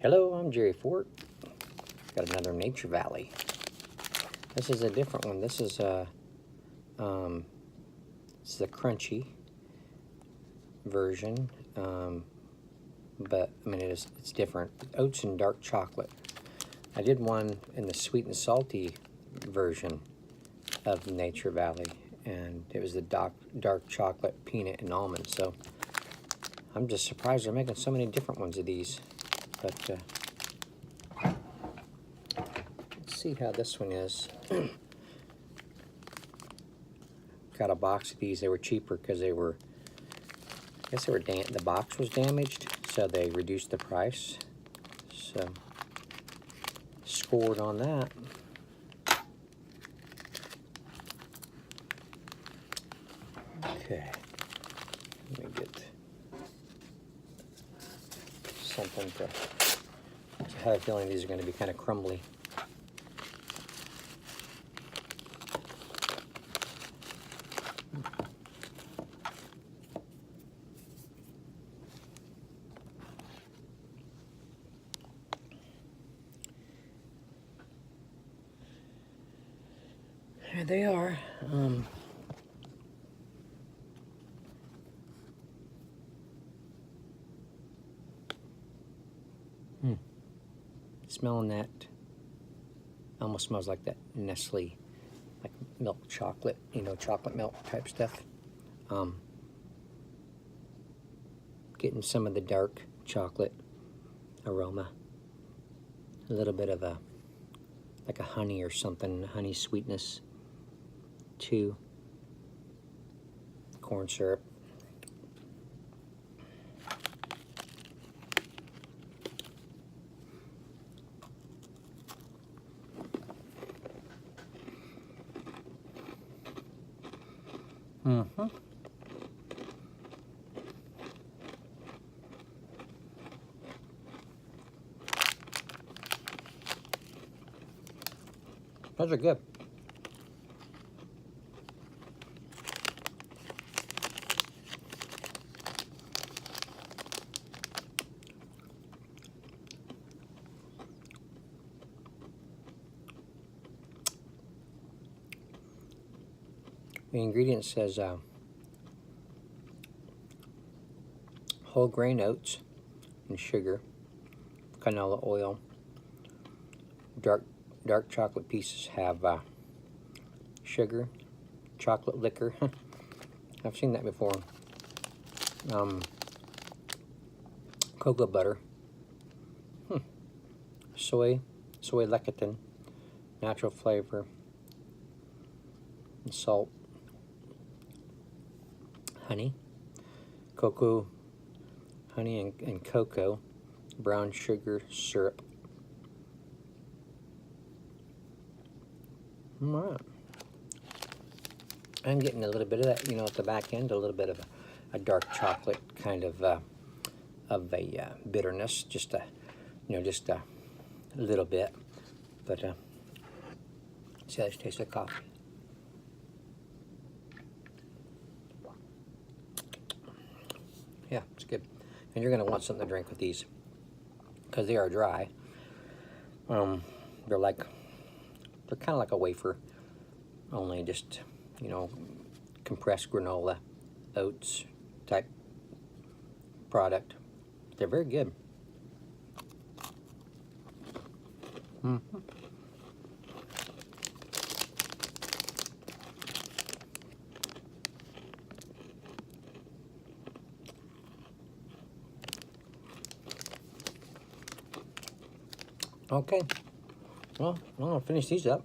Hello, I'm Jerry Fort. Got another Nature Valley. This is a different one. This is the crunchy version, but I mean it's different. Oats and dark chocolate. I did one in the sweet and salty version of Nature Valley, and it was the dark chocolate, peanut, and almond. So I'm just surprised they're making so many different ones of these. But let's see how this one is. Got a box of these. They were cheaper because they were, I guess they were, the box was damaged, so they reduced the price. So scored on that. Okay, let me get something to, I have a feeling these are going to be kind of crumbly. Here they are. Smelling that, almost smells like that Nestle, like milk chocolate, you know, chocolate milk type stuff. Getting some of the dark chocolate aroma, a little bit of a, like a honey or something, honey sweetness to corn syrup. Those are good. The ingredient says whole grain oats and sugar, canola oil, dark chocolate pieces have sugar, chocolate liquor. I've seen that before. Cocoa butter, soy lecithin, natural flavor, and salt, honey, cocoa, honey and cocoa, brown sugar syrup. All right. I'm getting a little bit of that, you know, at the back end, a little bit of a dark chocolate kind of a bitterness, just a, you know, just a little bit. But see how this tastes like coffee. Yeah, it's good. And you're gonna want something to drink with these because they are dry. They're kind of like a wafer, only just, you know, compressed granola, oats type product. They're very good. Okay, well, I'm gonna finish these up.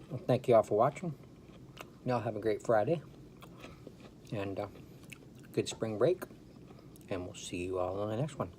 Well, thank you all for watching. Y'all have a great Friday and good spring break, and we'll see you all on the next one.